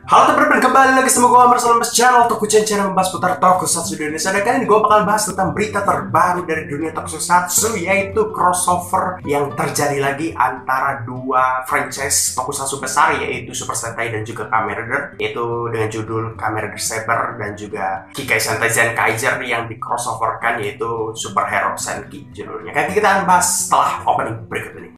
Halo teman-teman, kembali lagi sama gue Amar Mas channel Tokuchan channel membahas putar tokusatsu di Indonesia. Dan kali ini gue bakal bahas tentang berita terbaru dari dunia tokusatsu, yaitu crossover yang terjadi lagi antara dua franchise tokusatsu besar, yaitu Super Sentai dan juga Kamen Rider, yaitu dengan judul Kamen Rider Saber dan juga Kikai Sentai Zenkaiger yang di crossoverkan, yaitu Super Hero Senki judulnya. Kali kita akan bahas setelah opening berikut ini.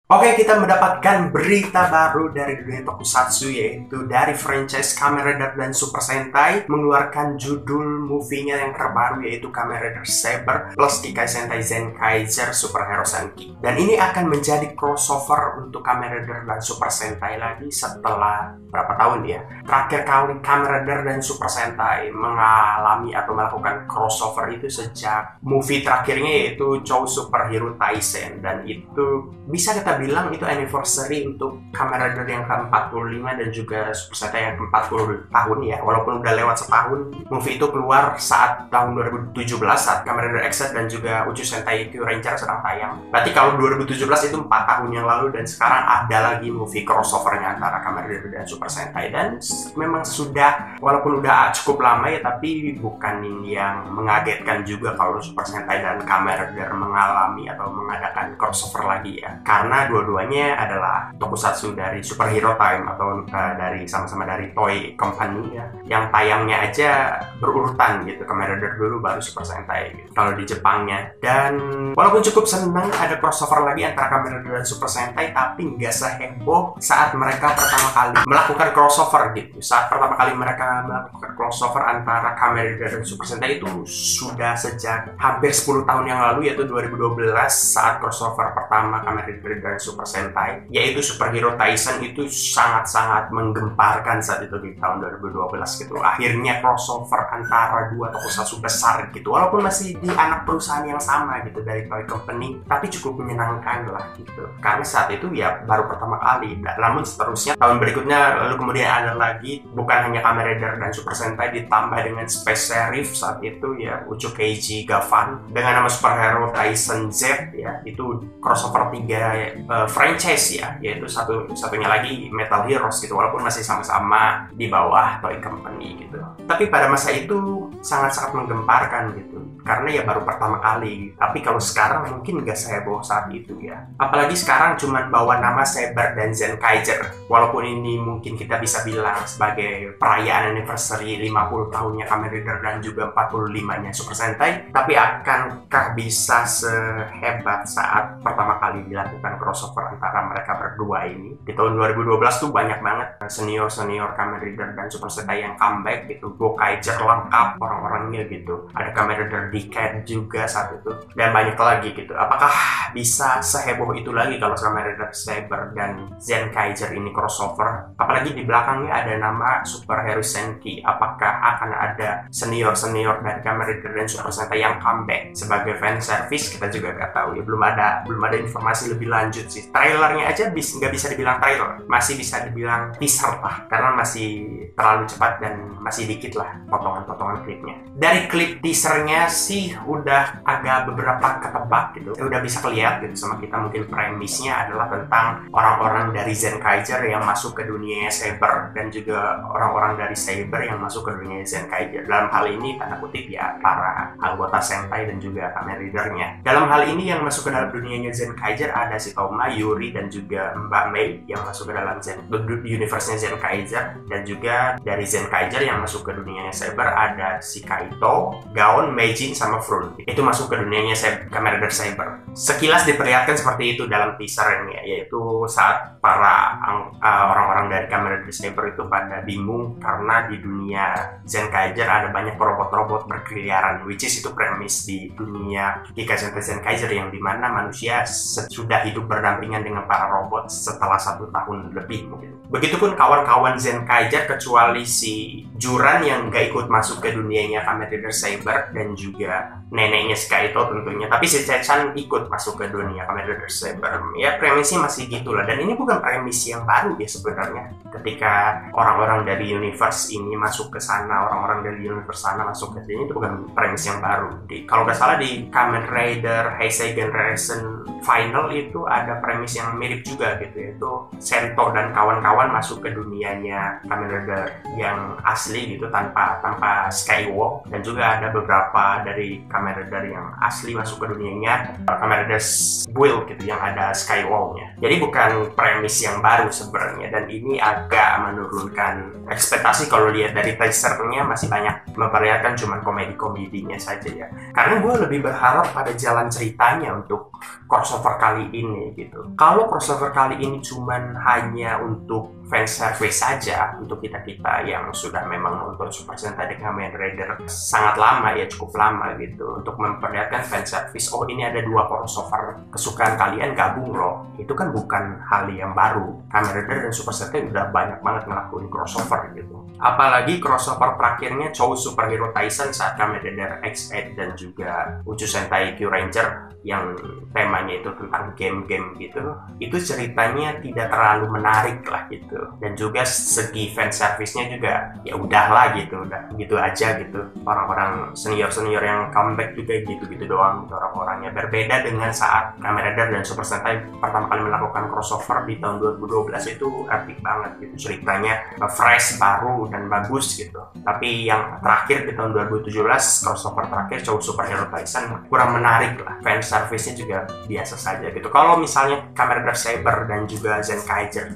Oke, kita mendapatkan berita baru dari dunia tokusatsu, yaitu dari franchise Kamen Rider dan Super Sentai mengeluarkan judul movie-nya yang terbaru, yaitu Kamen Rider Saber plus Kikai Sentai Zenkaiger Super Hero Senki. Dan ini akan menjadi crossover untuk Kamen Rider dan Super Sentai lagi setelah berapa tahun ya? Terakhir kali Kamen Rider dan Super Sentai mengalami atau melakukan crossover itu sejak movie terakhirnya, yaitu Chou Super Hero Taisen, dan itu bisa kita bilang itu anniversary untuk Kamen Rider yang ke-45 dan juga Super Sentai yang ke-40 tahun ya, walaupun udah lewat setahun. Movie itu keluar saat tahun 2017 saat Kamen Rider X dan juga Uchu Sentai Q Ranger sedang tayang. Berarti kalau 2017 itu 4 tahun yang lalu, dan sekarang ada lagi movie crossovernya antara Kamen Rider dan Super Sentai. Dan memang sudah, walaupun udah cukup lama ya, tapi bukan yang mengagetkan juga kalau Super Sentai dan Kamen Rider mengalami atau mengadakan crossover lagi ya, karena dua-duanya adalah tokusatsu dari Superhero Time atau dari sama-sama dari Toei Company ya, yang tayangnya aja berurutan gitu, Kamen Rider dulu baru Super Sentai gitu, kalau di Jepangnya. Dan walaupun cukup senang ada crossover lagi antara Kamen Rider dan Super Sentai, tapi nggak seheboh saat mereka pertama kali melakukan crossover gitu. Saat pertama kali mereka melakukan crossover antara Kamen Rider dan Super Sentai itu sudah sejak hampir 10 tahun yang lalu, yaitu 2012 saat crossover pertama Kamen Rider dan Super Sentai, yaitu Super Hero Taisen. Itu sangat-sangat menggemparkan saat itu di tahun 2012 gitu. Akhirnya crossover antara dua tokusatsu besar gitu, walaupun masih di anak perusahaan yang sama gitu dari Toei Company, tapi cukup menyenangkan lah gitu, karena saat itu ya baru pertama kali. Namun seterusnya tahun berikutnya lalu kemudian ada lagi, bukan hanya Kamen Rider dan Super Sentai, ditambah dengan Space Sheriff saat itu ya, Uchu Keiji Gavan dengan nama Super Hero Taisen Z ya, itu crossover 3 franchise ya, yaitu satunya lagi Metal Heroes gitu, walaupun masih sama-sama di bawah Toei Company gitu. Tapi pada masa itu sangat-sangat menggemparkan gitu, karena ya baru pertama kali. Tapi kalau sekarang mungkin nggak seheboh saat itu ya, apalagi sekarang cuman bawa nama Saber dan Zenkaiger. Walaupun ini mungkin kita bisa bilang sebagai perayaan anniversary 50 tahunnya Kamen Rider dan juga 45-nya Super Sentai, tapi akankah bisa sehebat saat pertama kali dilakukan crossover antara mereka berdua ini? Di tahun 2012 tuh banyak banget senior-senior Kamen Rider dan Super Sentai yang comeback gitu, Gokaiger lengkap orang-orangnya gitu, ada Kamen Rider Decade juga saat itu, dan banyak lagi gitu. Apakah bisa seheboh itu lagi kalau Kamen Rider Saber dan Zenkaiger ini crossover? Apalagi di belakangnya ada nama Super Hero Senki. Apakah akan ada senior-senior dari Kamen Rider dan Super Sentai yang comeback sebagai fan service? Kita juga nggak tahu ya, belum ada informasi lebih lanjut sih. Trailernya aja nggak bisa dibilang trailer, masih bisa dibilang teaser lah, karena masih terlalu cepat dan masih dikit lah potongan-potongan klipnya. Dari klip teasernya sih udah agak beberapa ketebak gitu, udah bisa kelihatan gitu sama kita. Mungkin premisnya adalah tentang orang-orang dari Zenkaiger yang masuk ke dunia Saber, dan juga orang-orang dari Saber yang masuk ke dunia Zenkaiger. Dalam hal ini tanda kutip ya, para anggota Sentai dan juga Kamen Rider-nya. Dalam hal ini yang masuk ke dalam dunianya Zenkaiger ada si Toma, Yuri, dan juga Mbak Mei yang masuk ke dalam universe-nya Zenkaiger. Dan juga dari Zenkaiger yang masuk ke dunianya Saber ada si Kaito, Gaon, Meijin, sama Frun. Itu masuk ke dunianya Kamen Rider Saber. Sekilas diperlihatkan seperti itu dalam teaser ini ya, yaitu saat para orang-orang dari Kamen Rider Saber itu pada bingung karena di dunia Zenkaiger ada banyak robot-robot berkeliaran, which is itu premis di dunia Kikai Sentai Zenkaiger, yang dimana manusia sudah hidup berdampingan dengan para robot setelah 1 tahun lebih mungkin. Begitupun kawan-kawan Zenkaiger, kecuali si Juran yang gak ikut masuk ke dunianya Kamen Rider Saber, dan juga neneknya si Kaito tentunya. Tapi si Chechan ikut masuk ke dunia Kamen Rider Saber. Ya premisnya masih gitulah, dan ini bukan premis yang baru ya sebenarnya. Ketika orang-orang dari universe ini masuk ke sana, orang-orang dari universe sana masuk ke sini, itu bukan premis yang baru. Kalau nggak salah di Kamen Rider Heisei Generation final itu ada premis yang mirip juga gitu, yaitu Sento dan kawan-kawan masuk ke dunianya Kamen Rider yang asli gitu tanpa Skywalk, dan juga ada beberapa dari Kamen Rider yang asli masuk ke dunianya Kamen Rider Build gitu yang ada Skywalk-nya. Jadi bukan premis yang baru sebenarnya, dan ini agak menurunkan ekspektasi. Kalau lihat dari teasernya masih banyak memperlihatkan cuman komedi-komedinya saja ya, karena gue lebih berharap pada jalan ceritanya untuk crossover kali ini gitu. Kalau crossover kali ini cuman hanya untuk fan service saja, untuk kita yang sudah memang nonton Super Sentai Kamen Rider sangat lama ya, cukup lama gitu, untuk memperlihatkan fan service, oh ini ada 2 crossover kesukaan kalian gabung loh, itu kan bukan hal yang baru. Kamen Rider dan Super Sentai udah banyak banget ngelakuin crossover gitu. Apalagi crossover terakhirnya Chou Superhero Taisen saat Kamen Rider X8 dan juga Uchu Sentai Kyuranger yang temanya itu tentang game-game gitu, itu ceritanya tidak terlalu menarik lah gitu, dan juga segi fan service-nya juga ya udahlah gitu, udah gitu aja gitu. Orang-orang senior yang comeback juga gitu doang gitu orang-orangnya. Berbeda dengan saat Kamen Rider dan Super Sentai pertama kali melakukan crossover di tahun 2012, itu epic banget gitu, ceritanya fresh, baru dan bagus gitu. Tapi yang terakhir di tahun 2017 crossover terakhir Chou Superhero Taisen kurang menarik lah, fan service-nya juga biasa saja gitu. Kalau misalnya Kamen Rider Saber dan juga Zenkaiger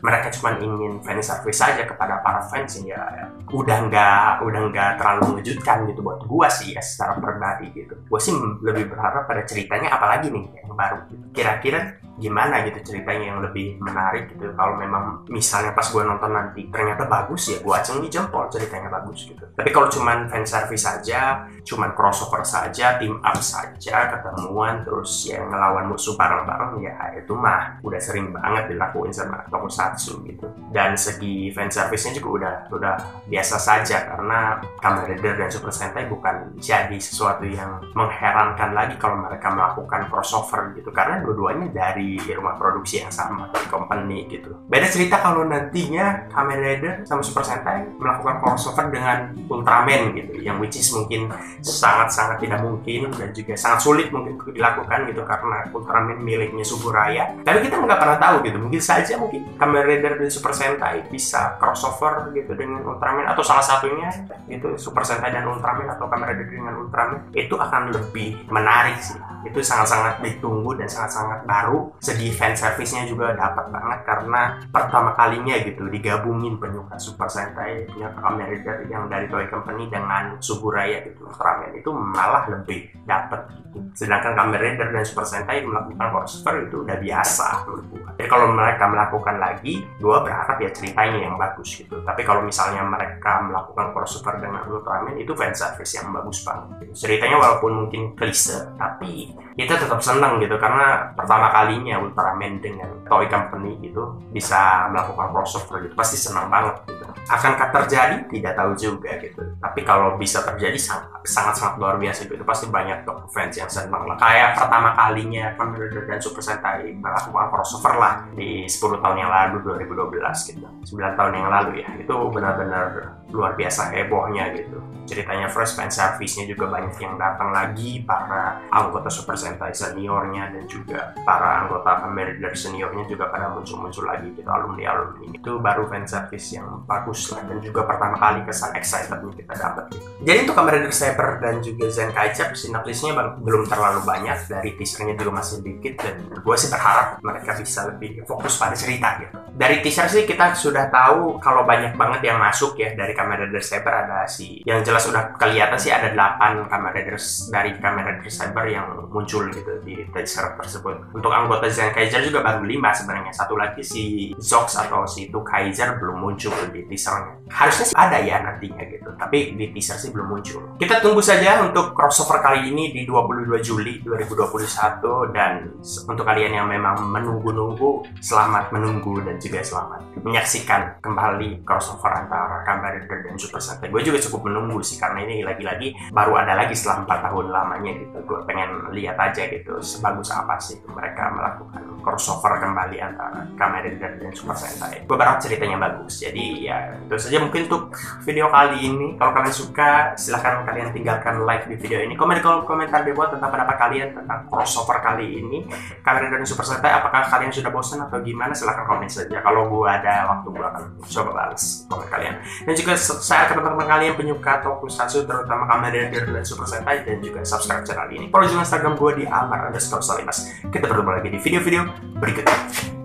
mereka cuman ingin fan service saja kepada para fans, ya udah nggak terlalu mengejutkan gitu buat gua sih ya, secara pribadi gitu. Gua sih lebih berharap pada ceritanya apalagi nih yang baru gitu. Kira-kira gimana gitu ceritanya yang lebih menarik gitu. Kalau memang misalnya pas gue nonton nanti ternyata bagus, ya gue acung di jempol ceritanya bagus gitu. Tapi kalau cuman fan service saja, cuman crossover saja, team up saja, ketemuan terus ya ngelawan musuh bareng-bareng, ya itu mah udah sering banget dilakuin sama Tokusatsu gitu. Dan segi fan service-nya juga udah biasa saja, karena Kamen Rider dan Super Sentai bukan jadi sesuatu yang mengherankan lagi kalau mereka melakukan crossover gitu, karena dua-duanya dari rumah produksi yang sama, dari company gitu. Beda cerita kalau nantinya Kamen Rider sama Super Sentai melakukan crossover dengan Ultraman gitu, yang which is mungkin sangat-sangat tidak mungkin dan juga sangat sulit mungkin untuk dilakukan gitu, karena Ultraman miliknya Suburaya. Tapi kita nggak pernah tahu gitu, mungkin saja Kamen Rider dan Super Sentai bisa crossover gitu dengan Ultraman, atau salah satunya itu Super Sentai dan Ultraman atau Kamen Rider dengan Ultraman. Itu akan lebih menarik sih. Itu sangat-sangat ditunggu dan sangat-sangat baru. Segi fan service-nya juga dapat banget, karena pertama kalinya gitu digabungin penyuka Super Sentai, penyuka Kamen Rider yang dari Toei Company dengan Suburaya gitu, Ultraman itu malah lebih dapat gitu. Sedangkan Kamen Rider dan Super Sentai melakukan crossover itu udah biasa menurut gue. Jadi kalau mereka melakukan lagi, gue berharap ya ceritanya yang bagus gitu. Tapi kalau misalnya mereka melakukan crossover dengan Ultraman, itu fan service yang bagus banget gitu. Ceritanya walaupun mungkin klise, tapi kita tetap senang gitu, karena pertama kalinya Ultraman dengan Toei Company gitu bisa melakukan crossover gitu, pasti senang banget gitu. Akankah terjadi? Tidak tahu juga gitu. Tapi kalau bisa terjadi sangat-sangat luar biasa gitu, pasti banyak fans yang senang lah. Kayak pertama kalinya Kamen Rider dan Super Sentai melakukan crossover lah di 10 tahun yang lalu, 2012 gitu, 9 tahun yang lalu ya. Itu benar-benar luar biasa hebohnya gitu. Ceritanya fresh, fan service-nya juga banyak yang datang lagi, para anggota Super Sentai seniornya dan juga para anggota Kamen Rider seniornya juga pada muncul-muncul lagi gitu, alumni-alumni. Itu baru fan service yang bagus lah, dan juga pertama kali kesan excited-nya kita dapat gitu. Jadi untuk Kamen Rider Saber dan juga Zenkaiger sinopsisnya belum terlalu banyak, dari teasernya juga masih dikit, dan gue sih berharap mereka bisa lebih fokus pada cerita gitu. Dari teaser sih kita sudah tahu kalau banyak banget yang masuk ya dari Kamen Rider Saber. Ada yang jelas sudah kelihatan sih ada 8 Kamen Riders dari Kamen Rider Saber yang muncul gitu di teaser tersebut. Untuk anggota Zenkaiger juga baru 5 sebenarnya. Satu lagi si Zox atau si Tukaizer belum muncul di teasernya. Harusnya sih ada ya nantinya gitu, tapi di teaser sih belum muncul. Kita tunggu saja untuk crossover kali ini di 22 Juli 2021, dan untuk kalian yang memang menunggu-nunggu, selamat menunggu dan juga selamat menyaksikan kembali crossover antara Kamen Rider dan Super Sentai. Gue juga cukup menunggu sih, karena ini lagi-lagi baru ada lagi setelah 4 tahun lamanya gitu. Gue pengen lihat aja gitu sebagus apa sih mereka melakukan crossover kembali antara Kamen Rider dan Super Sentai. Gue berharap ceritanya bagus. Jadi ya itu saja mungkin untuk video kali ini. Kalau kalian suka, silahkan kalian tinggalkan like di video ini. Komen di kolom komentar di bawah tentang pendapat kalian tentang crossover kali ini Kamen Rider dan Super Sentai. Apakah kalian sudah bosan atau gimana? Silahkan komen saja. Kalau gue ada waktu, gue akan coba balas komen kalian. Dan juga saya ke teman-teman kalian penyuka tokusatsu, terutama Kamen Rider dan Super Sentai, dan juga subscribe channel ini. Follow juga Instagram gue di Almar_Salimas. Kita bertemu lagi di video-video berikutnya.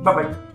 Bye bye.